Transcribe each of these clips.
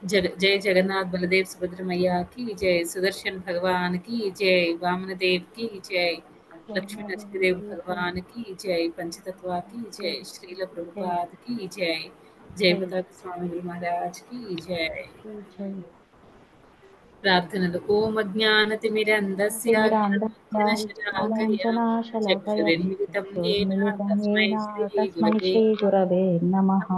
जय जगन्नाथ बलदेव सुभद्र मैया की जय, सुदर्शन भगवान की जय, वामन देव की जय, लक्ष्मी नरसिंहदेव भगवान की जय, पंचतत्वा की जय, श्रील प्रभुपाद की जय, जय प्रताप स्वामी गुरु महाराज की जय। प्रार्थनలు ఓం అజ్ఞానతిమిరంధస్య జ్ఞానాంజనశలాకయ చక్షురున్మిలితం येन తస్మై శ్రీ గురవే నమః।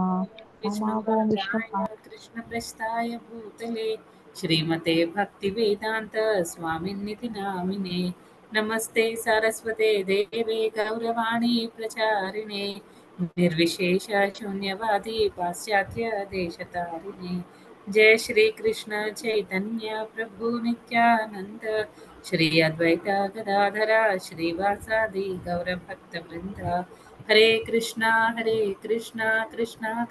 विष्णुपादाय कृष्णप्रस्थाय भूतले श्रीमते भक्तिवेदान्त स्वामिन्निति नामिने। नमस्ते सरस्वते देवे गौरवाणी प्रचारिणे निर्विशेष शून्यवादी पाश्चात्य देशतारिणे। जय श्री कृष्ण चैतन्य प्रभु नित्यानंद श्री अद्वैत गदाधर श्रीवासादि गौरभक्तवृंद। हरे कृष्णा कृष्णा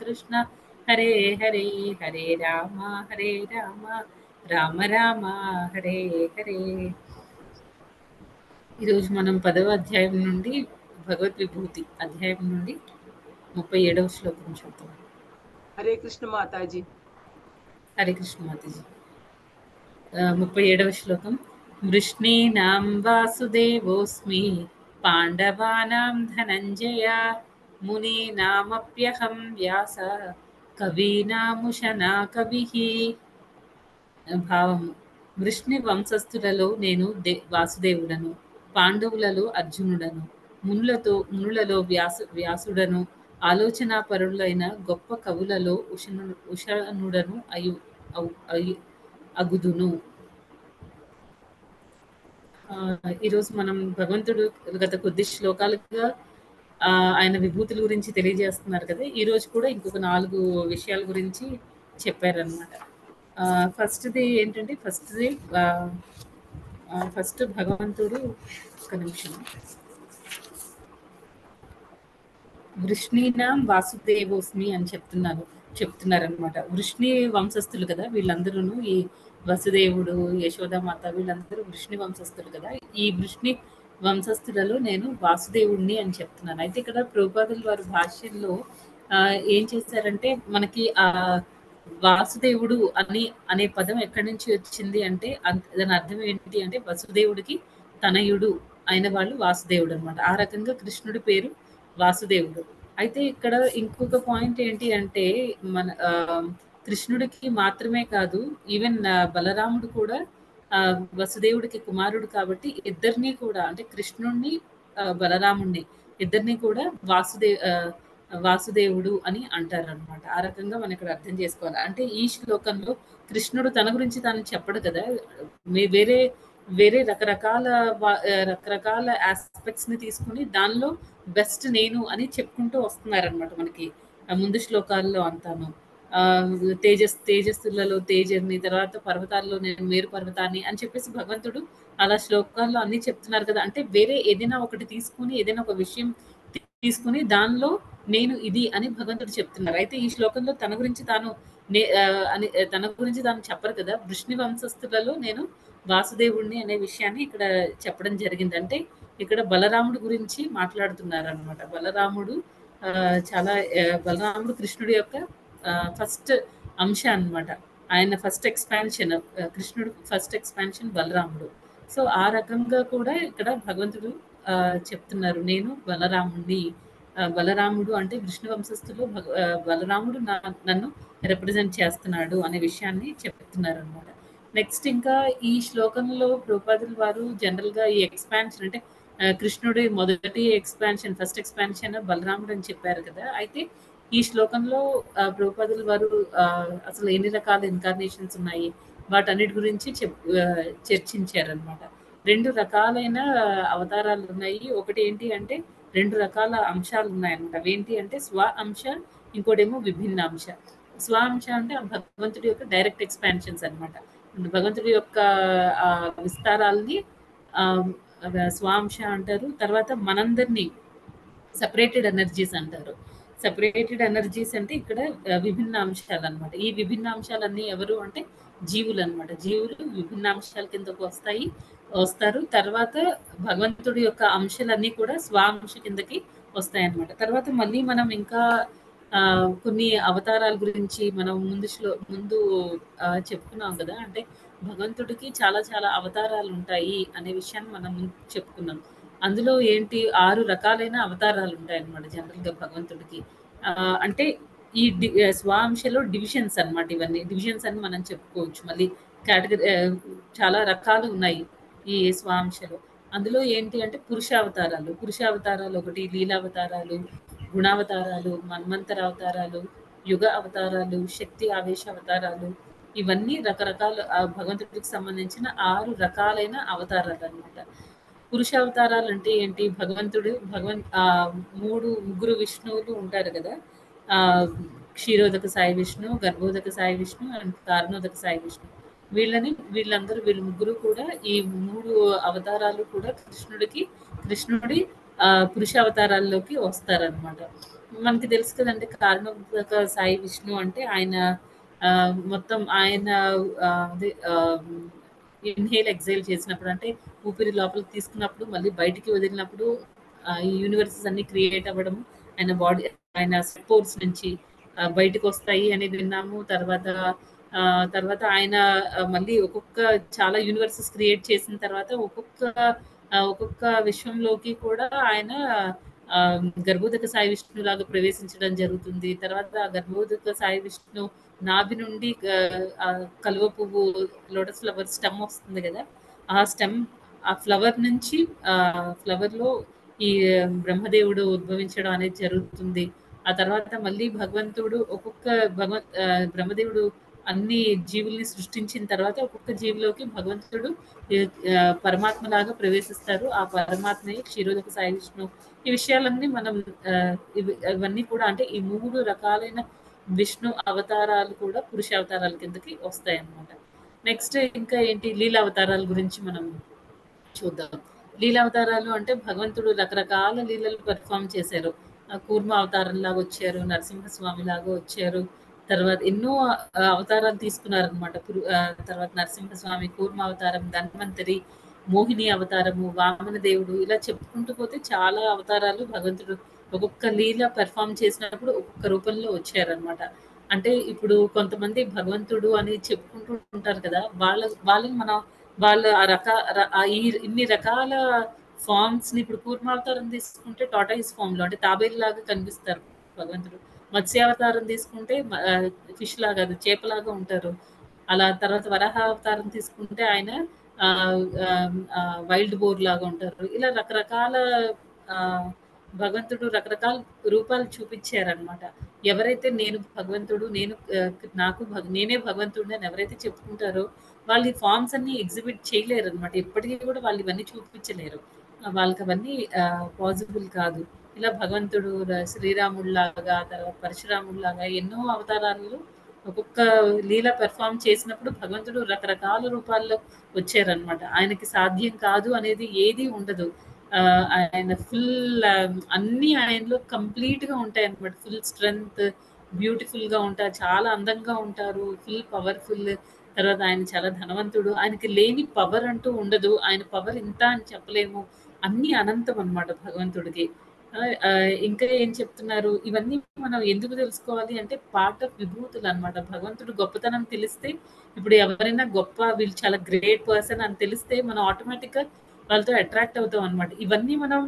कृष्णा हरे हरे, हरे राम राम राम हरे हरे। ఈరోజు మనం 10వ అధ్యాయం నుండి భగవద్ విభూతి అధ్యాయం నుండి 37వ శ్లోకం చూద్దాం। हरे कृष्ण माताजी। హరే కృష్ణ మాతాజీ। 37వ శ్లోకం। వృష్ణీనాం వాసుదేవోస్మి పాండవానాం ధనంజయ మునీనామప్యహం వ్యాస కవీనాముషనా కవిః। భావము, వృష్ణి వంశస్థులలో నేను వాసుదేవుడను, పాండవులలో అర్జునుడను, మునులలో వ్యాసుడను, ఆలోచనాపరులైన గొప్ప కవులలో ఉషనుడను అగుదును। ఈరోజు మనం భగవంతుడు గత కొద్ది శ్లోకాలుగా ఆయన విభూతుల గురించి తెలియజేస్తున్నారు కదా। ఈరోజు కూడా ఇంకొక 4 విషయాల గురించి చెప్పారనమాట। ఫస్ట్ది ఏంటంటే ఫస్ట్ భగవంతుడు ఒక నిమిషం, వృష్ణీనాం వాసుదేవోస్మి అని చెప్తున్నారనమాట। వృష్ణి వంశస్థులు కదా వీళ్ళందరూ, ఈ వసుదేవుడు యశోదామాత వీళ్ళందరూ వృష్ణి వంశస్థులు కదా। ఈ వృష్ణి వంశస్థులలో నేను వాసుదేవుడిని అని చెప్తున్నాను। అయితే ఇక్కడ ప్రభుపాదుల వారి భాష్యంలో ఏం చేశారంటే, మనకి వాసుదేవుడు అనే పదం ఎక్కడి నుంచి వచ్చింది అంటే, దాని అర్థం ఏంటి అంటే వసుదేవుడికి తనయుడు అయిన వాళ్ళు వాసుదేవుడు అనమాట। ఆ రకంగా కృష్ణుడి పేరు వాసుదేవుడు। అయితే ఇక్కడ ఇంకొక పాయింట్ ఏంటి అంటే, మన కృష్ణుడికి మాత్రమే కాదు, ఈవెన్ బలరాముడు కూడా వసుదేవుడికి కుమారుడు కాబట్టి ఇద్దరిని కూడా, అంటే కృష్ణుడిని బలరాముడిని ఇద్దరిని కూడా వాసుదేవుడు అని అంటారు అనమాట। ఆ రకంగా మనం ఇక్కడ అర్థం చేసుకోవాలి। అంటే ఈ శ్లోకంలో కృష్ణుడు తన గురించి తాను చెప్పడు కదా, వేరే రకరకాల ఆస్పెక్ట్స్ ని తీసుకుని దానిలో బెస్ట్ నేను అని చెప్పుకుంటూ వస్తున్నారనమాట మనకి ముందు శ్లోకాల్లో అంతాను। తేజస్సులలో తేజర్ని, తర్వాత పర్వతాల్లో నేను మేరు పర్వతాన్ని అని చెప్పేసి భగవంతుడు అలా శ్లోకాల్లో అన్ని చెప్తున్నారు కదా। అంటే వేరే ఏదైనా ఒకటి తీసుకుని, ఏదైనా ఒక విషయం తీసుకుని దానిలో నేను ఇది అని భగవంతుడు చెప్తున్నారు। అయితే ఈ శ్లోకంలో తన గురించి తాను చెప్పరు కదా। వృష్ణి వంశస్థులలో నేను వాసుదేవుడిని అనే విషయాన్ని ఇక్కడ చెప్పడం జరిగింది। అంటే ఇక్కడ బలరాముడు గురించి మాట్లాడుతున్నారు అనమాట। బలరాముడు కృష్ణుడి యొక్క ఫస్ట్ అంశ అన్నమాట। ఆయన ఫస్ట్ ఎక్స్పాన్షన్, కృష్ణుడు ఫస్ట్ ఎక్స్పాన్షన్ బలరాముడు। సో ఆ రకంగా కూడా ఇక్కడ భగవంతుడు చెప్తున్నారు, నేను బలరాముడిని। బలరాముడు అంటే విష్ణు వంశస్థులు బలరాముడు నన్ను రిప్రజెంట్ చేస్తున్నాడు అనే విషయాన్ని చెప్తున్నారు అనమాట। నెక్స్ట్ ఇంకా ఈ శ్లోకంలో ప్రభుపాదుల వారు జనరల్ గా ఈ ఎక్స్పాన్షన్ అంటే కృష్ణుడి మొదటి ఎక్స్పాన్షన్, ఫస్ట్ ఎక్స్పాన్షన్ బలరాముడు అని చెప్పారు కదా। అయితే ఈ శ్లోకంలో ప్రభుపాదుల వారు అసలు ఎన్ని రకాల ఇన్కార్నేషన్స్ ఉన్నాయి వాటన్నిటి గురించి చర్చించారనమాట। 2 రకాలైన అవతారాలు ఉన్నాయి। ఒకటి ఏంటి అంటే 2 రకాల అంశాలు ఉన్నాయన్నమాట। అవేంటి అంటే స్వ అంశ, ఇంకోటేమో విభిన్న అంశ। స్వ అంశ అంటే భగవంతుడి యొక్క డైరెక్ట్ ఎక్స్పాన్షన్స్ అనమాట। భగవంతుడి యొక్క విస్తారాలని స్వాంశ అంటారు। తర్వాత మనందరినీ సెపరేటెడ్ ఎనర్జీస్ అంటారు। సెపరేటెడ్ ఎనర్జీస్ అంటే ఇక్కడ విభిన్న అంశాలు అనమాట। ఈ విభిన్న అంశాలన్నీ ఎవరు అంటే జీవులు అనమాట। జీవులు విభిన్న అంశాల కిందకు వస్తారు। తర్వాత భగవంతుడి యొక్క అంశాలన్నీ కూడా స్వాంశ కిందకి వస్తాయి అనమాట। తర్వాత మళ్ళీ మనం ఇంకా కొన్ని అవతారాల గురించి మనం ముందు చెప్పుకున్నాం కదా! అంటే భగవంతుడికి చాలా చాలా అవతారాలు ఉంటాయి అనే విషయాన్ని మనం చెప్పుకున్నాం. అందులో ఏంటి 6 రకాలైన అవతారాలు ఉంటాయన్నమాట జనరల్‌గా భగవంతుడికి. అంటే స్వాంశలో డివిజన్స్ అన్నమాట ఇవన్నీ. డివిజన్స్ అని మనం చెప్పుకోవచ్చు. మళ్ళీ చాలా రకాలు ఉన్నాయి ఈ స్వాంశలో. అందులో ఏంటి అంటే పురుషావతారాలు. పురుషావతారాలు ఒకటి, లీలావతారాలు, గుణావతారాలు, మన్వంతర అవతారాలు, యుగ అవతారాలు, శక్తి ఆవేశ అవతారాలు, ఇవన్నీ రకరకాల భగవంతుడికి సంబంధించిన 6 రకాలైన అవతారాలు అన్నమాట. పురుషావతారాలు అంటే ఏంటి? ముగ్గురు విష్ణువులు ఉంటారు కదా! ఆ క్షీరోదక సాయి విష్ణు, గర్భోదక సాయి విష్ణు అండ్ కారణోదక సాయి విష్ణు. వీళ్ళు ముగ్గురు కూడా ఈ 3 అవతారాలు కూడా కృష్ణుడి పురుషావతారాల్లోకి వస్తారనమాట. మనకి తెలుసు కదండి కారణోదక సాయి విష్ణు అంటే ఆయన మొత్తం ఆయన అదే ఇన్హేల్ ఎక్సైల్ చేసినప్పుడు అంటే ఊపిరి లోపలికి తీసుకున్నప్పుడు మళ్ళీ బయటికి వదిలినప్పుడు ఈ యూనివర్సెస్ అన్ని క్రియేట్ అవ్వడం ఆయన స్పోర్ట్స్ నుంచి బయటకు వస్తాయి అనేది విన్నాము. తర్వాత ఆయన మళ్ళీ చాలా యూనివర్సెస్ క్రియేట్ చేసిన తర్వాత ఒక్కొక్క విశ్వంలోకి కూడా ఆయన ఆ, గర్భోదక సాయి విష్ణు లాగా ప్రవేశించడం జరుగుతుంది. తర్వాత ఆ గర్భోదక సాయి విష్ణు నాభి నుండి కలువ పువ్వు లోటస్ ఫ్లవర్ స్టెమ్ వస్తుంది కదా! ఆ స్టెమ్ ఆ ఫ్లవర్ నుంచి ఫ్లవర్ లో ఈ బ్రహ్మదేవుడు ఉద్భవించడం అనేది జరుగుతుంది. ఆ తర్వాత మళ్ళీ బ్రహ్మదేవుడు అన్ని జీవుల్ని సృష్టించిన తర్వాత ఒక్కొక్క జీవిలోకి భగవంతుడు పరమాత్మలాగా ప్రవేశిస్తారు. ఆ పరమాత్మయే క్షీరోదక సాయి విష్ణు. ఈ విషయాలన్నీ మనం ఇవన్నీ కూడా అంటే ఈ 3 రకాలైన విష్ణు అవతారాలు కూడా పురుష అవతారాల కిందకి వస్తాయన్నమాట. నెక్స్ట్ ఇంకా ఏంటి లీలా అవతారాల గురించి మనం చూద్దాం. లీలావతారాలు అంటే భగవంతుడు రకరకాల లీలలు పెర్ఫామ్ చేశారు. కూర్మ అవతారం లాగా వచ్చారు, నరసింహస్వామి లాగా వచ్చారు. తర్వాత ఎన్నో అవతారాలు తీసుకున్నారనమాట. తర్వాత నరసింహస్వామి, కూర్మ అవతారం, ధన్వంతరి, మోహిని అవతారము, వామన దేవుడు, ఇలా చెప్పుకుంటూ పోతే చాలా అవతారాలు భగవంతుడు ఒక్కొక్క లీల పెర్ఫామ్ చేసినప్పుడు ఒక్కొక్క రూపంలో వచ్చారనమాట. అంటే ఇప్పుడు కొంతమంది భగవంతుడు అని చెప్పుకుంటూ ఉంటారు కదా! వాళ్ళని మనం వాళ్ళు ఇన్ని రకాల ఫార్మ్స్ ని ఇప్పుడు కూర్మావతారం తీసుకుంటే టాటాయిస్ ఫామ్ లో అంటే తాబేలు లాగా కనిపిస్తారు భగవంతుడు. మత్స్యావతారం తీసుకుంటే ఫిష్ లాగా అది చేపలాగా ఉంటారు. అలా తర్వాత వరాహ అవతారం తీసుకుంటే ఆయన వైల్డ్ బోర్ లాగా ఉంటారు. ఇలా రకరకాల ఆ, భగవంతుడు రకరకాల రూపాలు చూపించారనమాట. ఎవరైతే నేను భగవంతుడు నేను నేనే భగవంతుడు అని ఎవరైతే చెప్పుకుంటారో వాళ్ళు ఈ ఫార్మ్స్ అన్ని ఎగ్జిబిట్ చేయలేరు అనమాట. ఎప్పటికీ కూడా వాళ్ళు ఇవన్నీ చూపించలేరు. వాళ్ళకి అవన్నీ పాసిబుల్ కాదు. ఇలా భగవంతుడు శ్రీరాముడిలాగా తర్వాత పరశురాముడిలాగా ఎన్నో అవతారాలు ఒక్కొక్క లీల పెర్ఫామ్ చేసినప్పుడు భగవంతుడు రకరకాల రూపాల్లో వచ్చారనమాట. ఆయనకి సాధ్యం కాదు అనేది ఏది ఉండదు. ఆయన ఫుల్ అన్ని ఆయనలో కంప్లీట్ గా ఉంటాయి అనమాట. ఫుల్ స్ట్రెంగ్త్, బ్యూటిఫుల్ గా ఉంటారు, చాలా అందంగా ఉంటారు, ఫుల్ పవర్ఫుల్. తర్వాత ఆయన చాలా ధనవంతుడు. ఆయనకి లేని పవర్ అంటూ ఉండదు. ఆయన పవర్ ఇంత అని చెప్పలేము. అన్ని అనంతం అన్నమాట భగవంతుడికి. ఇంకా ఏం చెప్తున్నారు? ఇవన్నీ మనం ఎందుకు తెలుసుకోవాలి అంటే పార్ట్ ఆఫ్ విభూతులు అన్నమాట. భగవంతుడు గొప్పతనం తెలిస్తే ఇప్పుడు ఎవరైనా వీళ్ళు చాలా గ్రేట్ పర్సన్ అని తెలిస్తే మనం ఆటోమేటిక్ గా వాళ్ళతో అట్రాక్ట్ అవుతాం అన్నమాట. ఇవన్నీ మనం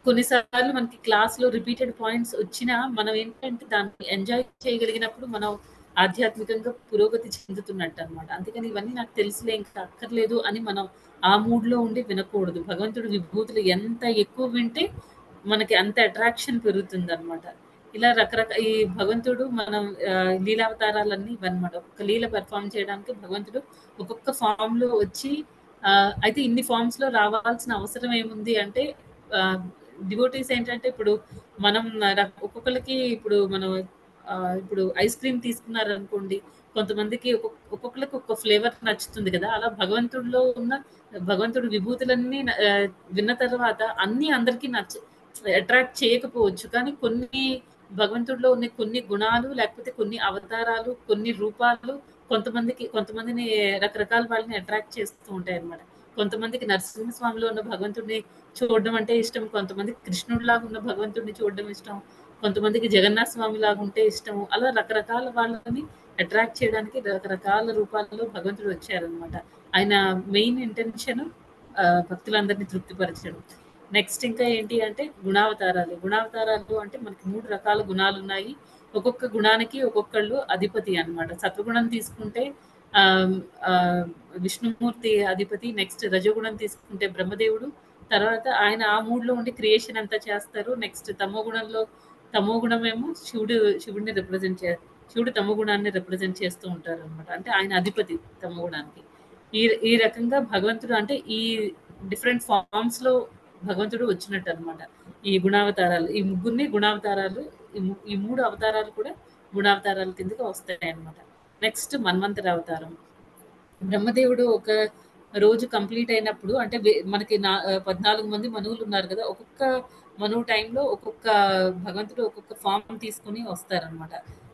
కొన్నిసార్లు మనకి క్లాస్‌లో రిపీటెడ్ పాయింట్స్ వచ్చినా మనం ఏంటంటే దాన్ని ఎంజాయ్ చేయగలిగినప్పుడు మనం ఆధ్యాత్మికంగా పురోగతి చెందుతున్నట్టన్నమాట. అందుకని ఇవన్నీ నాకు తెలుసులే ఇంకా అక్కర్లేదు అని మనం ఆ మూడ్‌లో ఉండి వినకూడదు. భగవంతుడి విభూతులు ఎంత ఎక్కువ వింటే మనకి అంత అట్రాక్షన్ పెరుగుతుందన్నమాట. ఇలా ఈ భగవంతుడు మనం లీలావతారాలన్నీ ఇవన్నమాట. ఒక్కొక్క లీల పెర్ఫార్మ్ చేయడానికి భగవంతుడు ఒక్కొక్క ఫార్మ్‌లో వచ్చి అయితే ఇన్ని ఫార్మ్స్‌లో రావాల్సిన అవసరం ఏముంది అంటే డివోటీస్ ఏంటంటే ఇప్పుడు మనం ఒక్కొక్కరికి ఇప్పుడు ఐస్ క్రీమ్ తీసుకున్నారనుకోండి, కొంతమందికి ఒక్కొక్కరికి ఒక్కొక్క ఫ్లేవర్ నచ్చుతుంది కదా! అలా భగవంతుడి విభూతులన్నీ విన్న తర్వాత అన్నీ అందరికీ అట్రాక్ట్ చేయకపోవచ్చు. కానీ భగవంతుడిలో ఉన్న కొన్ని గుణాలు లేకపోతే కొన్ని అవతారాలు, కొన్ని రూపాలు కొంతమందిని రకరకాల వాళ్ళని అట్రాక్ట్ చేస్తూ ఉంటాయన్నమాట. కొంతమందికి నరసింహస్వామిలో ఉన్న భగవంతుడిని చూడడం అంటే ఇష్టం. కొంతమందికి కృష్ణుడిలాగా ఉన్న భగవంతుడిని చూడడం ఇష్టం. కొంతమందికి జగన్నాథ స్వామి లాగా ఉంటే ఇష్టము. అలా రకరకాల వాళ్ళని అట్రాక్ట్ చేయడానికి రకరకాల రూపాల్లో భగవంతుడు వచ్చారనమాట. ఆయన మెయిన్ ఇంటెన్షన్ భక్తులందరినీ తృప్తిపరచడం. నెక్స్ట్ ఇంకా ఏంటి అంటే గుణావతారాలు. గుణావతారాలు అంటే మనకి 3 రకాల గుణాలున్నాయి. ఒక్కొక్క గుణానికి ఒక్కొక్కళ్ళు అధిపతి అన్నమాట. సత్వగుణం తీసుకుంటే ఆహ్, ఆహ్, విష్ణుమూర్తి అధిపతి. నెక్స్ట్ రజోగుణం తీసుకుంటే బ్రహ్మదేవుడు. తర్వాత ఆయన ఆ మూడ్‌లో ఉండి క్రియేషన్ అంతా చేస్తారు. నెక్స్ట్ తమో గుణమేమో శివుడిని రిప్రజెంట్ శివుడు తమో గుణాన్ని రిప్రజెంట్ చేస్తూ ఉంటారనమాట. అంటే ఆయన అధిపతి తమో గుణానికి. ఈ ఈ రకంగా భగవంతుడు అంటే ఈ డిఫరెంట్ ఫార్మ్స్‌లో భగవంతుడు వచ్చినట్టనమాట. ఈ గుణావతారాలు. ఈ ముగ్గురిని గుణావతారాలు ఈ 3 అవతారాలు కూడా గుణావతారాల కిందకి వస్తాయన్నమాట. నెక్స్ట్ మన్వంతర అవతారం. బ్రహ్మదేవుడు ఒక రోజు కంప్లీట్ అయినప్పుడు అంటే మనకి 14 మంది మనువులు ఉన్నారు కదా! ఒక్కొక్క మనువు టైంలో ఒక్కొక్క భగవంతుడు ఒక్కొక్క ఫార్మ్ తీసుకొని వస్తారనమాట.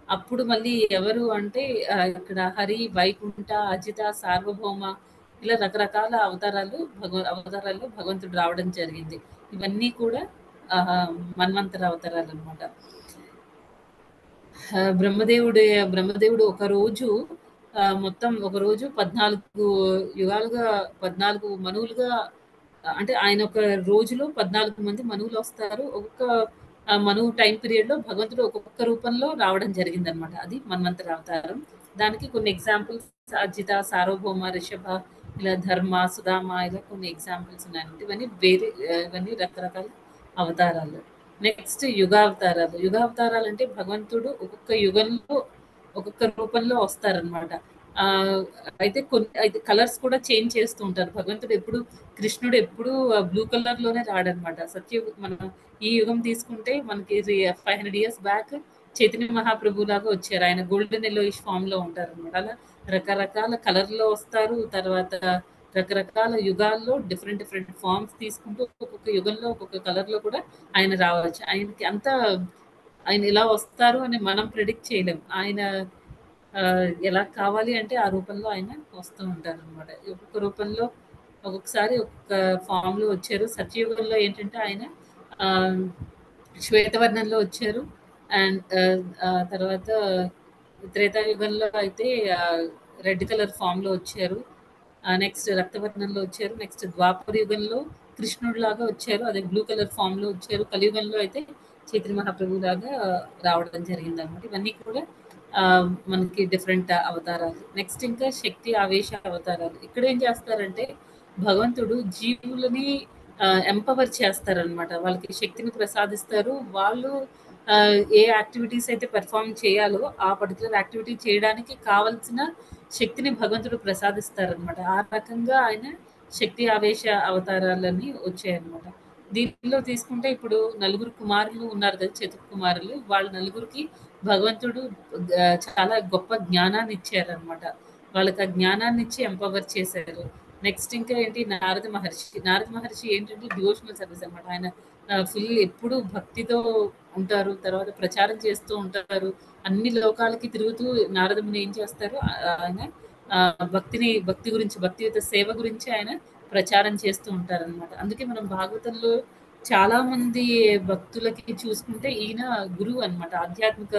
అప్పుడు మళ్ళీ ఎవరు అంటే ఇక్కడ హరి, వైకుంఠ, అజిత, సార్వభౌమ ఇలా రకరకాల అవతారాల్లో భగవంతుడు రావడం జరిగింది. ఇవన్నీ కూడా మన్వంతర అవతారాలనమాట. బ్రహ్మదేవుడు ఒకరోజు మొత్తం ఒకరోజు 14 యుగాలుగా 14 మనువులుగా అంటే ఆయన ఒక రోజులో 14 మంది మనువులు వస్తారు. ఒక్కొక్క మనువు టైం పీరియడ్‌లో భగవంతుడు ఒక్కొక్క రూపంలో రావడం జరిగిందనమాట. అది మన్వంతర అవతారం. దానికి కొన్ని ఎగ్జాంపుల్స్ అజిత, సార్వభౌమ, రిషభ, ఇలా ధర్మ, సుధామ ఇలా కొన్ని ఎగ్జాంపుల్స్ ఉన్నాయన్నమాట. ఇవన్నీ రకరకాల అవతారాలు. నెక్స్ట్ యుగావతారాలు. యుగావతారాలు అంటే భగవంతుడు ఒక్కొక్క యుగంలో ఒక్కొక్క రూపంలో వస్తారనమాట. అయితే కలర్స్ కూడా చేంజ్ చేస్తూ ఉంటారు. కృష్ణుడు ఎప్పుడు బ్లూ కలర్ లోనే రాడనమాట. మనం ఈ యుగం తీసుకుంటే మనకి 500 ఇయర్స్ బ్యాక్ చైతన్య మహాప్రభు లాగా వచ్చారు. ఆయన గోల్డెన్ ఎల్లోయిష్ ఫామ్ లో ఉంటారనమాట. అలా రకరకాల కలర్ లో వస్తారు. తర్వాత రకరకాల యుగాల్లో డిఫరెంట్ ఫార్మ్స్ తీసుకుంటూ ఒక్కొక్క యుగంలో ఒక్కొక్క కలర్ లో కూడా ఆయన రావచ్చు. ఆయన ఎలా వస్తారు అని మనం ప్రిడిక్ట్ చేయలేం. ఆయన ఎలా కావాలి అంటే ఆ రూపంలో ఆయన వస్తూ ఉంటారు అనమాట. ఒక్కొక్క రూపంలో ఒక్కొక్కసారి ఒక్కొక్క ఫామ్ లో వచ్చారు. సత్యయుగంలో ఏంటంటే ఆయన శ్వేతవర్ణంలో వచ్చారు. అండ్ తర్వాత త్రేతాయుగంలో అయితే రెడ్ కలర్ ఫామ్ లో వచ్చారు. నెక్స్ట్ రక్తవర్ణంలో వచ్చారు. నెక్స్ట్ ద్వాపర యుగంలో కృష్ణుడు లాగా వచ్చారు. అదే బ్లూ కలర్ ఫామ్ లో వచ్చారు. కలియుగంలో అయితే చైతన్య మహాప్రభు లాగా రావడం జరిగింది అనమాట. ఇవన్నీ కూడా మనకి డిఫరెంట్ అవతారాలు. నెక్స్ట్ ఇంకా శక్తి ఆవేశ అవతారాలు. ఇక్కడ ఏం చేస్తారంటే భగవంతుడు జీవులని ఎంపవర్ చేస్తారనమాట. వాళ్ళకి శక్తిని ప్రసాదిస్తారు. వాళ్ళు ఏ యాక్టివిటీస్ అయితే పెర్ఫార్మ్ చేయాలో ఆ పర్టికులర్ యాక్టివిటీ చేయడానికి కావలసిన శక్తిని భగవంతుడు ప్రసాదిస్తారనమాట. ఆ రకంగా ఆయన శక్తి ఆవేశ అవతారాలని వచ్చాయన్నమాట. దీనిలో తీసుకుంటే ఇప్పుడు నలుగురు కుమారులు ఉన్నారు కదా, చతుర్కుమారులు. వాళ్ళ నలుగురికి భగవంతుడు చాలా గొప్ప జ్ఞానాన్ని ఇచ్చారనమాట. వాళ్ళకి ఆ జ్ఞానాన్ని ఇచ్చి ఎంపవర్ చేశారు. నెక్స్ట్ ఇంకా ఏంటి నారద మహర్షి ఏంటంటే డివోషనల్ సర్వీస్ అనమాట. ఆయన ఫుల్ ఎప్పుడు భక్తితో ఉంటారు. తర్వాత ప్రచారం చేస్తూ ఉంటారు. అన్ని లోకాలకి తిరుగుతూ నారదముని ఏం చేస్తారు, ఆయన భక్తి గురించి, భక్తియుత సేవ గురించి ఆయన ప్రచారం చేస్తూ ఉంటారనమాట. అందుకే మనం భాగవతంలో చాలా మంది భక్తులకి చూసుకుంటే ఈయన గురువు అనమాట. ఆధ్యాత్మిక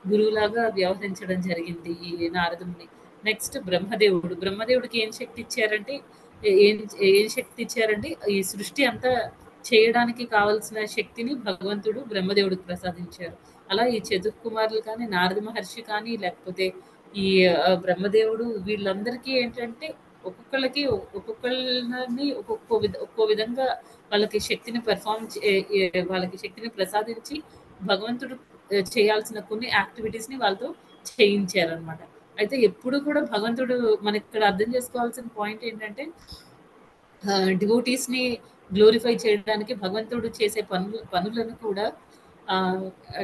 గురువులాగా వ్యవహరించడం జరిగింది ఈ నారదముని. నెక్స్ట్ బ్రహ్మదేవుడికి ఏం శక్తి ఇచ్చారంటే ఈ సృష్టి అంతా చేయడానికి కావలసిన శక్తిని భగవంతుడు బ్రహ్మదేవుడికి ప్రసాదించారు. అలా ఈ చతుర్కుమారులు కానీ, నారద మహర్షి కానీ, లేకపోతే ఈ బ్రహ్మదేవుడు వీళ్ళందరికీ ఏంటంటే ఒక్కొక్కళ్ళని ఒక్కో విధంగా వాళ్ళకి శక్తిని వాళ్ళకి శక్తిని ప్రసాదించి భగవంతుడు చేయాల్సిన కొన్ని యాక్టివిటీస్ ని వాళ్ళతో చేయించారనమాట. అయితే ఎప్పుడు కూడా భగవంతుడు మనకి ఇక్కడ అర్థం చేసుకోవాల్సిన పాయింట్ ఏంటంటే డివోటీస్ ని గ్లోరిఫై చేయడానికి భగవంతుడు చేసే పనులను కూడా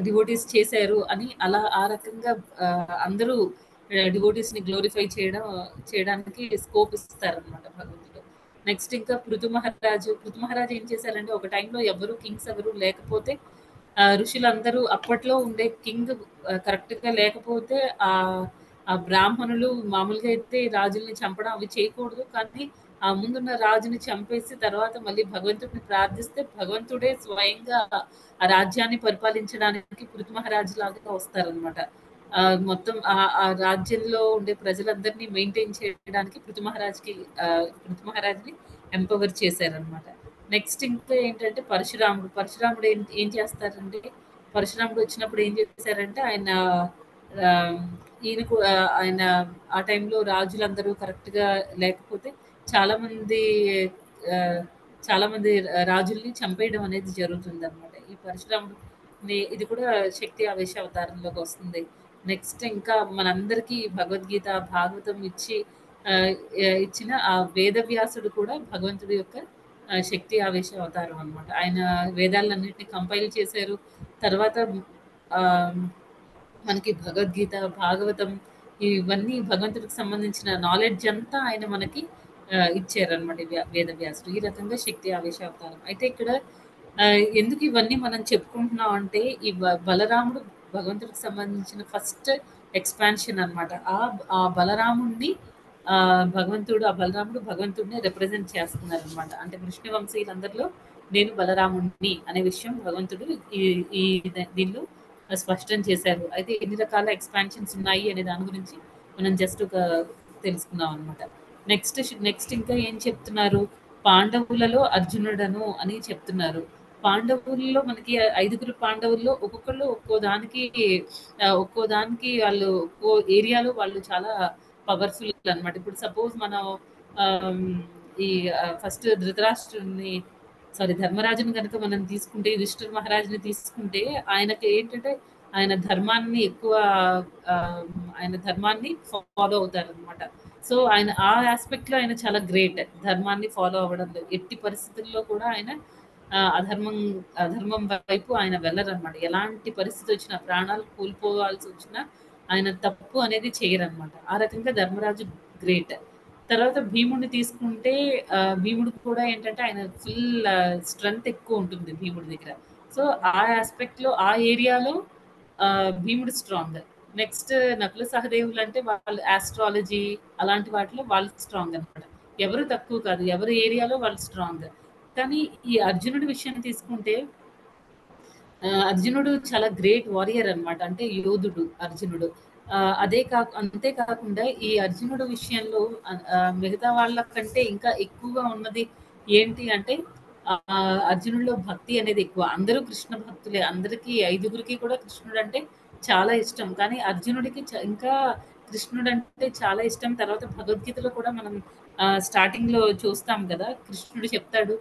డివోటీస్ చేశారు అని అలా ఆ రకంగా అందరూ డివోటీస్ ని గ్లోరిఫై చేయడానికి స్కోప్ ఇస్తారనమాట భగవంతుడు. నెక్స్ట్ ఇంకా పృథు మహారాజు ఏం చేశారంటే ఒక టైంలో కింగ్స్ ఎవరు లేకపోతే ఋషులందరూ అప్పట్లో ఉండే కింగ్ కరెక్ట్ గా లేకపోతే ఆ బ్రాహ్మణులు మామూలుగా అయితే రాజుల్ని చంపడం అవి చేయకూడదు. కానీ ఆ ఆ ముందున్న రాజుని చంపేసి తర్వాత మళ్ళీ భగవంతుడిని ప్రార్థిస్తే భగవంతుడే స్వయంగా ఆ రాజ్యాన్ని పరిపాలించడానికి పృథు మహారాజు లాగా వస్తారనమాట. మొత్తం ఆ రాజ్యంలో ఉండే ప్రజలందరినీ మెయింటైన్ చేయడానికి పృథు మహారాజ్ని ఎంపవర్ చేశారనమాట. నెక్స్ట్ ఇంకా ఏంటంటే పరశురాముడు ఏం చేస్తారంటే, పరశురాముడు వచ్చినప్పుడు ఏం చేశారంటే ఆయన ఆ, ఆయన ఆ టైంలో రాజులందరూ కరెక్ట్ గా లేకపోతే చాలా మంది ఆ, చాలా మంది రాజుల్ని చంపేయడం అనేది జరుగుతుంది అనమాట. ఈ పరశురాముడు ఇది కూడా శక్తి ఆవేశ అవతారంలోకి వస్తుంది. నెక్స్ట్ ఇంకా మనందరికీ భగవద్గీత భాగవతం ఆ, ఇచ్చిన ఆ వేదవ్యాసుడు కూడా భగవంతుడి యొక్క శక్తి ఆవేశ అవతారం అనమాట. ఆయన వేదాలన్నింటినీ కంపైల్ చేశారు. తర్వాత ఆ, మనకి భగవద్గీత, భాగవతం ఇవన్నీ భగవంతుడికి సంబంధించిన నాలెడ్జ్ అంతా ఆయన మనకి ఇచ్చారనమాట వేదవ్యాసుడు. ఈ రకంగా శక్తి ఆవేశ అవతారం. అయితే ఇక్కడ ఎందుకు ఇవన్నీ మనం చెప్పుకుంటున్నాం అంటే ఈ బలరాముడు భగవంతుడికి సంబంధించిన ఫస్ట్ ఎక్స్పాన్షన్ అనమాట. ఆ బలరాముడిని ఆ బలరాముడు భగవంతుడిని రిప్రజెంట్ చేస్తున్నారు అనమాట. అంటే విష్ణు వంశీయులందరిలో నేను బలరాముడిని అనే విషయం భగవంతుడు ఈ ఈ దీనిలో స్పష్టం చేశారు. అయితే ఎన్ని రకాల ఎక్స్పాన్షన్స్ ఉన్నాయి అనే దాని గురించి మనం జస్ట్ ఒక తెలుసుకున్నాం అనమాట. నెక్స్ట్ ఇంకా ఏం చెప్తున్నారు, పాండవులలో అర్జునుడను అని చెప్తున్నారు. పాండవుల్లో మనకి 5 పాండవుల్లో ఒక్కొక్కళ్ళు ఒక్కో దానికి వాళ్ళు ఒక్కో ఏరియాలో వాళ్ళు చాలా పవర్ఫుల్ అనమాట. ఇప్పుడు సపోజ్ మనం ఈ ఫస్ట్ ధర్మరాజుని కనుక మనం తీసుకుంటే, యుధిష్ఠిర మహారాజుని తీసుకుంటే ఆయనకి ఏంటంటే ఆయన ధర్మాన్ని ఫాలో అవుతారు అనమాట. సో ఆయన ఆ ఆస్పెక్ట్ లో ఆయన చాలా గ్రేట్. ధర్మాన్ని ఫాలో అవ్వడంలో ఎట్టి పరిస్థితుల్లో కూడా ఆయన అధర్మం వైపు ఆయన వెళ్ళరనమాట. ఎలాంటి పరిస్థితి వచ్చినా, ప్రాణాలు కోల్పోవాల్సి వచ్చినా ఆయన తప్పు అనేది చేయరనమాట. ఆ రకంగా ధర్మరాజు గ్రేట్. తర్వాత భీముడిని తీసుకుంటే భీముడు కూడా ఏంటంటే ఆయన ఫుల్ స్ట్రెంగ్త్ ఎక్కువ ఉంటుంది భీముడి దగ్గర. సో ఆ ఆస్పెక్ట్ లో ఆ ఏరియాలో భీముడు స్ట్రాంగ్. నెక్స్ట్ నకుల సహదేవులు అంటే వాళ్ళు ఆస్ట్రాలజీ అలాంటి వాటిలో వాళ్ళు స్ట్రాంగ్ అనమాట. ఎవరు తక్కువ కాదు, ఎవరి ఏరియాలో వాళ్ళు స్ట్రాంగ్. కానీ ఈ అర్జునుడి విషయాన్ని తీసుకుంటే అర్జునుడు చాలా గ్రేట్ వారియర్ అనమాట. అంటే యోధుడు అర్జునుడు. అంతేకాకుండా ఈ అర్జునుడు విషయంలో మిగతా వాళ్ళ కంటే ఇంకా ఎక్కువగా ఉన్నది ఏంటి అంటే అర్జునుడిలో భక్తి అనేది ఎక్కువ. అందరూ కృష్ణ భక్తులే, అందరికీ 5గురికి కూడా కృష్ణుడు అంటే చాలా ఇష్టం. కానీ అర్జునుడికి ఇంకా కృష్ణుడు అంటే చాలా ఇష్టం. తర్వాత భగవద్గీతలో కూడా మనం స్టార్టింగ్ లో చూస్తాం కదా, కృష్ణుడు చెప్తాడు,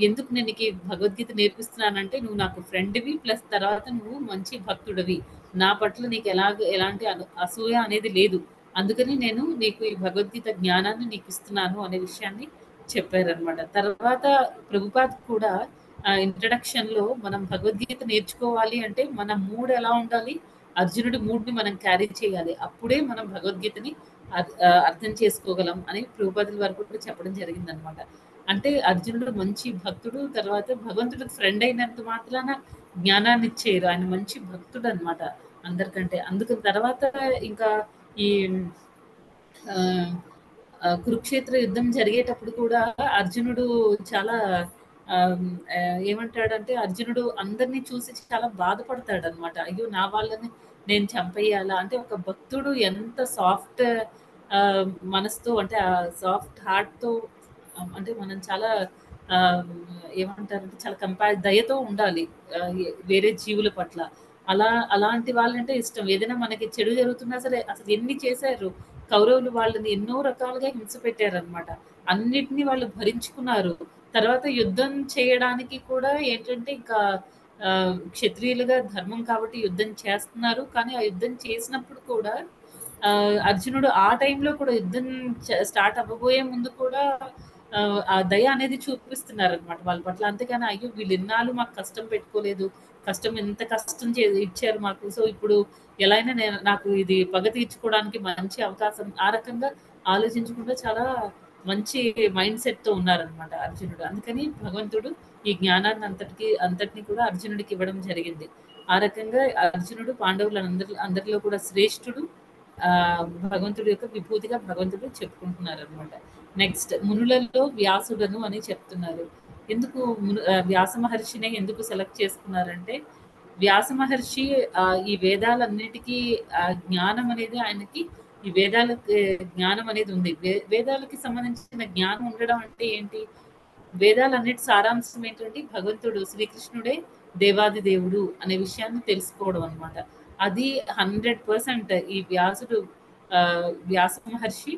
ఎందుకు నేను నీకు భగవద్గీత నేర్పిస్తున్నానంటే నువ్వు నాకు ఫ్రెండ్వి, ప్లస్ తర్వాత నువ్వు మంచి భక్తుడివి, నా పట్ల నీకు ఎలాంటి అసూయ అనేది లేదు, అందుకని నేను నీకు ఈ భగవద్గీత జ్ఞానాన్ని నీకు ఇస్తున్నాను అనే విషయాన్ని చెప్పారనమాట. తర్వాత ప్రభుపాద్ కూడా ఇంట్రడక్షన్ లో మనం భగవద్గీత నేర్చుకోవాలి అంటే మన మూడ్ ఎలా ఉండాలి, అర్జునుడి మూడ్ని మనం క్యారీ చేయాలి, అప్పుడే మనం భగవద్గీతని అర్థం చేసుకోగలం అని ప్రభుపాదుల వారు కూడా చెప్పడం జరిగిందనమాట. అంటే అర్జునుడు మంచి భక్తుడు, తర్వాత భగవంతుడికి ఫ్రెండ్ అయినంత మాత్రాన జ్ఞానాన్ని ఇచ్చేయరు, ఆయన మంచి భక్తుడు అనమాట అందరికంటే. అందుకని తర్వాత ఇంకా ఈ కురుక్షేత్ర యుద్ధం జరిగేటప్పుడు కూడా అర్జునుడు చాలా ఏమంటాడంటే, అర్జునుడు అందరినీ చూసి చాలా బాధపడతాడు అనమాట. అయ్యో నా వాళ్ళని నేను చంపేయాలా అంటే, ఒక భక్తుడు ఎంత సాఫ్ట్ మనసుతో, అంటే ఆ సాఫ్ట్ హార్ట్తో, అంటే మనం చాలా ఏమంటారంటే చాలా దయతో ఉండాలి వేరే జీవుల పట్ల. అలాంటి వాళ్ళంటే ఇష్టం. ఏదైనా మనకి చెడు జరుగుతున్నా సరే, అసలు ఎన్ని చేశారు కౌరవులు, వాళ్ళని ఎన్నో రకాలుగా హింస పెట్టారనమాట. అన్నిటినీ వాళ్ళు భరించుకున్నారు. తర్వాత యుద్ధం చేయడానికి కూడా ఏంటంటే ఇంకా క్షత్రియులుగా ధర్మం కాబట్టి యుద్ధం చేస్తున్నారు. కానీ ఆ యుద్ధం చేసినప్పుడు కూడా అర్జునుడు ఆ టైంలో కూడా యుద్ధం స్టార్ట్ అవ్వబోయే ముందు కూడా ఆ దయ అనేది చూపిస్తున్నారు అనమాట వాళ్ళ పట్ల. అంతేగాని అయ్యో వీళ్ళు ఎన్నాళ్ళు మాకు కష్టం పెట్టుకోలేదు, ఎంత కష్టం ఇచ్చారు మాకు, సో ఇప్పుడు ఎలా అయినా నాకు ఇది పగ తీర్చుకోవడానికి మంచి అవకాశం, ఆ రకంగా ఆలోచించకుండా చాలా మంచి మైండ్ సెట్ తో ఉన్నారనమాట అర్జునుడు. అందుకని భగవంతుడు ఈ జ్ఞానాన్ని అంతటిని కూడా అర్జునుడికి ఇవ్వడం జరిగింది. ఆ రకంగా అర్జునుడు అందరిలో కూడా శ్రేష్ఠుడు, భగవంతుడి యొక్క విభూతిగా భగవంతుడు చెప్పుకుంటున్నారు అనమాట. నెక్స్ట్ మునులలో వ్యాసుడను అని చెప్తున్నారు. ఎందుకు వ్యాస మహర్షినే ఎందుకు సెలెక్ట్ చేసుకున్నారంటే, వ్యాస మహర్షి ఈ వేదాలన్నిటికీ జ్ఞానం అనేది ఆయనకి ఈ వేదాలకి జ్ఞానం అనేది ఉంది. వేదాలకి సంబంధించిన జ్ఞానం ఉండడం అంటే ఏంటి? వేదాలన్నిటి సారాంశం ఏంటంటే భగవంతుడు శ్రీకృష్ణుడే దేవాది దేవుడు అనే విషయాన్ని తెలుసుకోవడం అనమాట. అది 100% ఈ వ్యాసుడు వ్యాస మహర్షి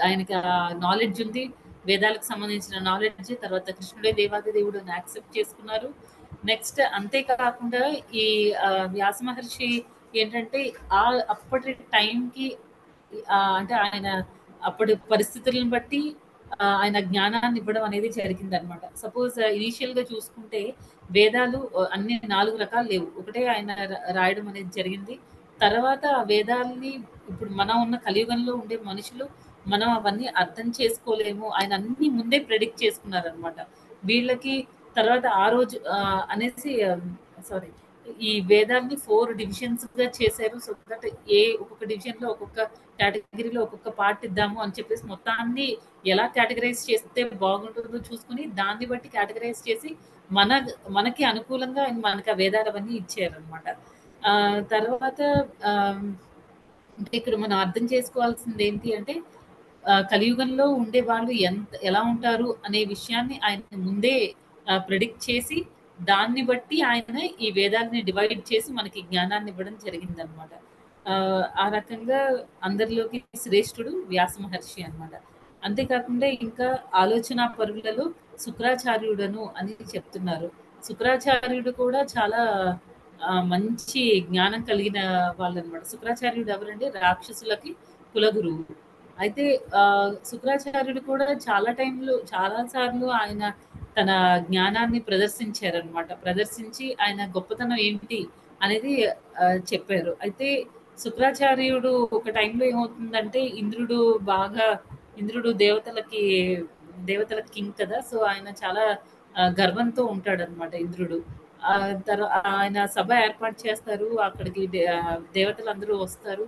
ఆయనకి ఆ నాలెడ్జ్ ఉంది. వేదాలకు సంబంధించిన నాలెడ్జ్. తర్వాత కృష్ణుడే దేవాది దేవుడు అని యాక్సెప్ట్ చేసుకున్నారు. నెక్స్ట్ అంతేకాకుండా ఈ వ్యాస మహర్షి ఏంటంటే అప్పటి టైంకి అంటే ఆయన అప్పటి పరిస్థితులను బట్టి ఆయన జ్ఞానాన్ని ఇవ్వడం అనేది జరిగిందనమాట. సపోజ్ ఇనీషియల్‌గా చూసుకుంటే వేదాలు అన్ని 4 రకాలు లేవు. ఒకటే ఆయన రాయడం అనేది జరిగింది. తర్వాత ఆ వేదాల్ని ఇప్పుడు మనం ఉన్న కలియుగంలో ఉండే మనుషులు మనం అవన్నీ అర్థం చేసుకోలేము. ఆయన అన్నీ ముందే ప్రెడిక్ట్ చేసుకున్నారనమాట. వీళ్ళకి తర్వాత ఆ రోజు అనేసి సారీ ఈ వేదాల్ని 4 డివిజన్స్‌గా చేశారు. సో దట్ ఒక్కొక్క డివిజన్‌లో ఒక్కొక్క కేటగిరీలో ఒక్కొక్క పార్ట్ ఇద్దాము అని చెప్పేసి మొత్తాన్ని ఎలా కేటగరైజ్ చేస్తే బాగుంటుందో చూసుకొని దాన్ని బట్టి కేటగరైజ్ చేసి మనకి అనుకూలంగా ఆయన మనకి ఆ వేదాలవన్నీ ఇచ్చారనమాట. తర్వాత అంటే ఇక్కడ మనం అర్థం చేసుకోవాల్సింది ఏంటి అంటే కలియుగంలో ఉండే వాళ్ళు ఎలా ఉంటారు అనే విషయాన్ని ఆయన ముందే ప్రెడిక్ట్ చేసి దాన్ని బట్టి ఆయన ఈ వేదాలని డివైడ్ చేసి మనకి జ్ఞానాన్ని ఇవ్వడం జరిగిందనమాట. ఆ రకంగా అందరిలోకి శ్రేష్ఠుడు వ్యాస మహర్షి అనమాట. అంతేకాకుండా ఇంకా ఆలోచనా పరులలో శుక్రాచార్యుడను అని చెప్తున్నారు. శుక్రాచార్యుడు కూడా చాలా మంచి జ్ఞానం కలిగిన వాళ్ళనమాట. శుక్రాచార్యుడు ఎవరంటే రాక్షసులకి కులగురువు. అయితే శుక్రాచార్యుడు కూడా చాలా సార్లు ఆయన తన జ్ఞానాన్ని ప్రదర్శించారనమాట. ప్రదర్శించి ఆయన గొప్పతనం ఏంటి అనేది చెప్పారు. అయితే శుక్రాచార్యుడు ఒక టైంలో ఏమవుతుందంటే ఇంద్రుడు దేవతల కింగ్ కదా! సో ఆయన చాలా గర్వంతో ఉంటాడనమాట ఇంద్రుడు. ఆయన సభ ఏర్పాటు చేస్తారు. అక్కడికి దేవతలందరూ వస్తారు.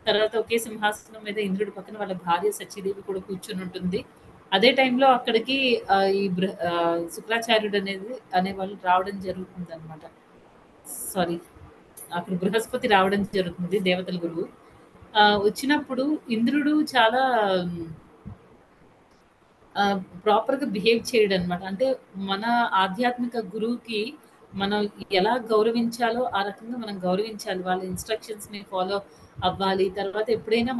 తర్వాత ఒకే సింహాసనం మీద ఇంద్రుడి పక్కన వాళ్ళ భార్య సచీదేవి కూడా కూర్చొని ఉంటుంది. అదే టైంలో అక్కడికి ఈ శుక్రాచార్యుడు అనేవాళ్ళు రావడం జరుగుతుందనమాట. సారీ అక్కడ బృహస్పతి రావడం జరుగుతుంది, దేవతల గురువు. వచ్చినప్పుడు ఇంద్రుడు చాలా ప్రాపర్‌గా బిహేవ్ చేయడనమాట. అంటే మన ఆధ్యాత్మిక గురువుకి మనం ఎలా గౌరవించాలో ఆ రకంగా మనం గౌరవించాలి. వాళ్ళ ఇన్‌స్ట్రక్షన్స్‌ని ఫాలో అవ్వాలి. తర్వాత ఎప్పుడైనా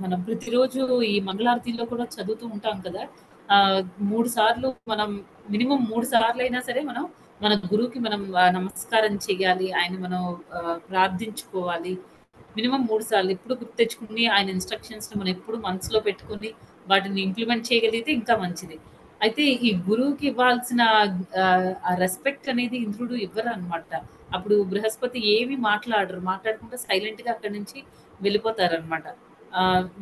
మనం ప్రతిరోజు ఈ మంగళారతిలో కూడా చదువుతూ ఉంటాం కదా! 3 సార్లు మినిమమ్ 3 సార్లైనా సరే మన గురువుకి మనం నమస్కారం చేయాలి. ఆయన మనం ప్రార్థించుకోవాలి. మినిమమ్ 3 సార్లు ఎప్పుడు గుర్తు తెచ్చుకుని ఆయన ఇన్‌స్ట్రక్షన్స్‌ని మనం ఎప్పుడు మనసులో పెట్టుకొని వాటిని ఇంప్లిమెంట్ చేయగలిగితే ఇంకా మంచిది. అయితే ఈ గురువుకి ఇవ్వాల్సిన ఆ రెస్పెక్ట్ అనేది ఇంద్రుడు ఇవ్వరనమాట. అప్పుడు బృహస్పతి ఏమి మాట్లాడకుండా సైలెంట్‌గా అక్కడి నుంచి వెళ్ళిపోతారనమాట.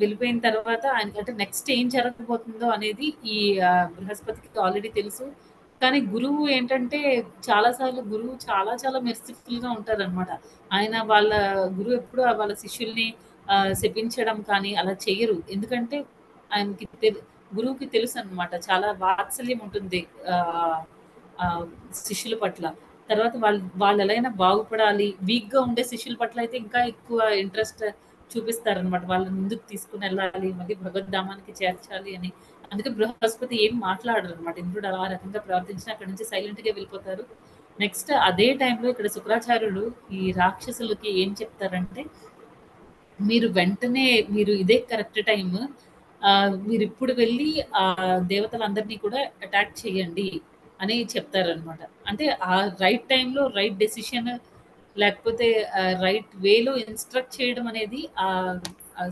వెళ్ళిపోయిన తర్వాత ఆయనకంటే నెక్స్ట్ ఏం జరగబోతుందో అనేది ఈ బృహస్పతికి ఆల్రెడీ తెలుసు. కానీ గురువు ఏంటంటే గురువు చాలా చాలా మెర్సిఫుల్‌గా ఉంటారనమాట. ఆయన గురువు ఎప్పుడు వాళ్ళ శిష్యుల్ని శపించడం కానీ అలా చెయ్యరు. ఎందుకంటే ఆయనకి గురువుకి తెలుసనమాట. చాలా వాత్సల్యం ఉంటుంది శిష్యుల పట్ల. తర్వాత వాళ్ళు ఎలా అయినా బాగుపడాలి. వీక్‌గా ఉండే శిష్యుల పట్ల అయితే ఇంకా ఎక్కువ ఇంట్రెస్ట్ చూపిస్తారనమాట. వాళ్ళని ముందుకు తీసుకొనెళ్ళాలి. మళ్ళీ భగవద్ధామానికి చేర్చాలి అని. అందుకే బృహస్పతి ఏం మాట్లాడరనమాట. ఇంద్రుడు ఆ రకంగా ప్రవర్తించినా అక్కడి నుంచి సైలెంట్‌గా వెళ్ళిపోతారు. నెక్స్ట్ అదే టైంలో ఇక్కడ శుక్రాచార్యుడు ఈ రాక్షసులకి ఏం చెప్తారంటే, మీరు ఇదే కరెక్ట్ టైమ్. మీరిప్పుడు వెళ్ళి దేవతలందరినీ కూడా అటాక్ చేయండి అని చెప్తారనమాట. అంటే ఆ రైట్ టైంలో రైట్ డెసిషన్ లేకపోతే రైట్ వేలో ఇన్‌స్ట్రక్ట్ చేయడం అనేది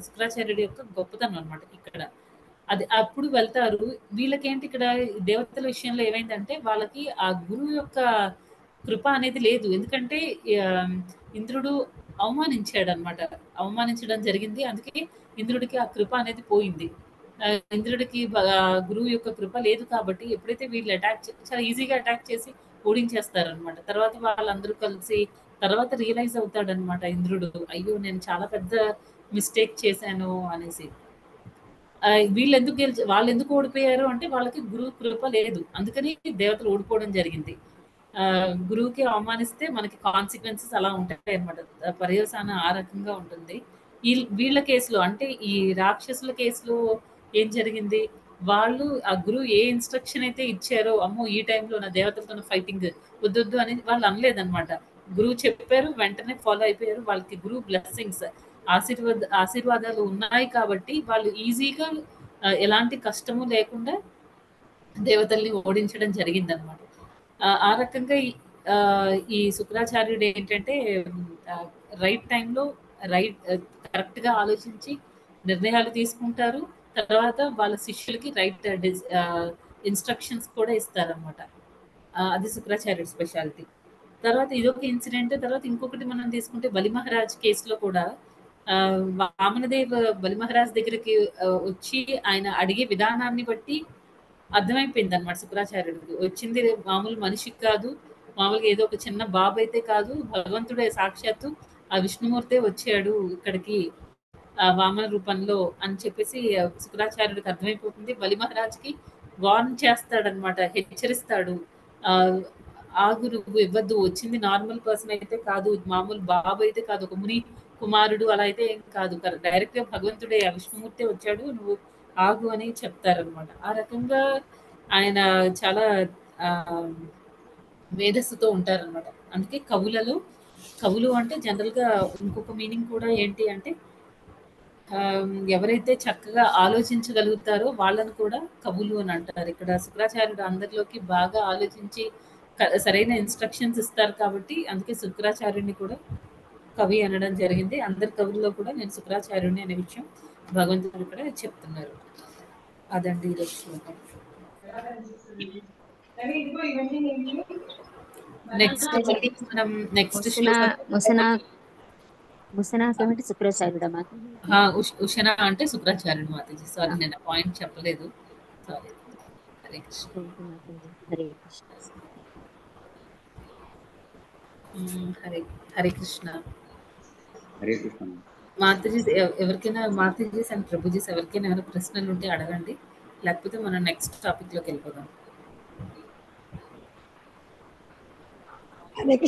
శుక్రాచార్యుడి యొక్క గొప్పతనం అనమాట ఇక్కడ. అది అప్పుడు వెళ్తారు. వీళ్ళకేంటి ఇక్కడ దేవతల విషయంలో ఏమైందంటే వాళ్ళకి ఆ గురువు యొక్క కృప అనేది లేదు. ఎందుకంటే ఇంద్రుడు అవమానించాడనమాట. అవమానించడం జరిగింది. అందుకే ఇంద్రుడికి ఆ కృప అనేది పోయింది. ఇంద్రుడికి గురువు యొక్క కృప లేదు కాబట్టి ఎప్పుడైతే వీళ్ళు చాలా ఈజీగా అటాక్ చేసి ఓడించేస్తారనమాట. తర్వాత వాళ్ళందరూ కలిసి తర్వాత రియలైజ్ అవుతాడనమాట ఇంద్రుడు. అయ్యో! నేను చాలా పెద్ద మిస్టేక్ చేశాను అనేసి. వాళ్ళు ఎందుకు ఓడిపోయారు అంటే వాళ్ళకి గురువు కృప లేదు. అందుకని దేవతలు ఓడిపోవడం జరిగింది. గురువుకి అవమానిస్తే మనకి కాన్సిక్వెన్సెస్ అలా ఉంటాయన్నమాట. పర్యవసానం ఆ రకంగా ఉంటుంది. వీళ్ళ కేసులో అంటే ఈ రాక్షసుల కేసులో ఏం జరిగింది? వాళ్ళు ఆ గురువు ఏ ఇన్‌స్ట్రక్షన్ అయితే ఇచ్చారో, అమ్మో! ఈ టైంలో నా దేవతలతోని ఫైటింగ్ వద్దొద్దు అని వాళ్ళు అనలేదన్నమాట. గురువు చెప్పారు. వెంటనే ఫాలో అయిపోయారు. వాళ్ళకి గురువు బ్లెస్సింగ్స్ ఆశీర్వాదాలు ఉన్నాయి కాబట్టి వాళ్ళు ఈజీగా ఎలాంటి కష్టము లేకుండా దేవతల్ని ఓడించడం జరిగిందనమాట. ఆ రకంగా ఈ శుక్రాచార్యుడు ఏంటంటే రైట్ టైంలో రైట్ కరెక్ట్‌గా ఆలోచించి నిర్ణయాలు తీసుకుంటారు. తర్వాత వాళ్ళ శిష్యులకి ఇన్‌స్ట్రక్షన్స్ కూడా ఇస్తారనమాట. అది శుక్రాచార్యుడి స్పెషాలిటీ. తర్వాత ఇదొక ఇన్సిడెంట్. తర్వాత ఇంకొకటి మనం తీసుకుంటే బలి మహారాజ్ కేసులో కూడా వామనదేవ్ బలి మహారాజ్ దగ్గరికి వచ్చి ఆయన అడిగే విధానాన్ని బట్టి అర్థమైపోయిందనమాట శుక్రాచార్యుడికి. వచ్చింది మామూలు మనిషికి కాదు. మామూలుగా ఏదో ఒక చిన్న బాబు అయితే కాదు. భగవంతుడే సాక్షాత్తు ఆ విష్ణుమూర్తే వచ్చాడు ఇక్కడికి వామన రూపంలో అని చెప్పేసి శుక్రాచార్యుడికి అర్థమైపోతుంది. బలి మహారాజ్‌కి వార్న్ చేస్తాడనమాట. హెచ్చరిస్తాడు. ఆహ్, ఆగు నువ్వు ఇవ్వద్దు. వచ్చింది నార్మల్ పర్సన్ అయితే కాదు. మామూలు బాబు అయితే కాదు. ఒక ముని కుమారుడు అలా అయితే ఏం కాదు. డైరెక్ట్‌గా భగవంతుడే ఆ విష్ణుమూర్తే వచ్చాడు. నువ్వు ఆగు అని చెప్తారనమాట. ఆ రకంగా ఆయన చాలా ఆహ్, మేధస్సుతో ఉంటారనమాట. అందుకే కవులు అంటే జనరల్‌గా ఇంకొక మీనింగ్ కూడా ఏంటి అంటే ఎవరైతే చక్కగా ఆలోచించగలుగుతారో వాళ్ళని కూడా కవులు అని అంటారు. ఇక్కడ శుక్రాచార్యుడు అందరిలోకి బాగా ఆలోచించి సరైన ఇన్‌స్ట్రక్షన్స్ ఇస్తారు కాబట్టి అందుకే శుక్రాచార్యుడిని కూడా కవి అనడం జరిగింది. అందరి కవుల్లో కూడా నేను శుక్రాచార్యుడిని అనే విషయం భగవంతుడు ఇక్కడ చెప్తున్నారు. అదండి ఈరోజు శ్లోకం. నెక్స్ట్ శ్లోకం ముసనాకం అంటే శుక్రాచార్యుడా మాతాజీ? ఉషన అంటే శుక్రాచార్యుడు మాతాజీ. సారీ నేను పాయింట్ చెప్పలేదు. సారీ. హరే కృష్ణ. హరే కృష్ణ. హరే కృష్ణ. హరే కృష్ణ. మాతాజీ ఎవరికైనా మాతాజీస్ అండ్ ప్రభుజీస్ ఎవరికైనా ఏమైనా ప్రశ్నలు ఉంటే అడగండి. లేకపోతే మనం నెక్స్ట్ టాపిక్ లోకి వెళ్ళిపోదాం. హరే కృష్ణ.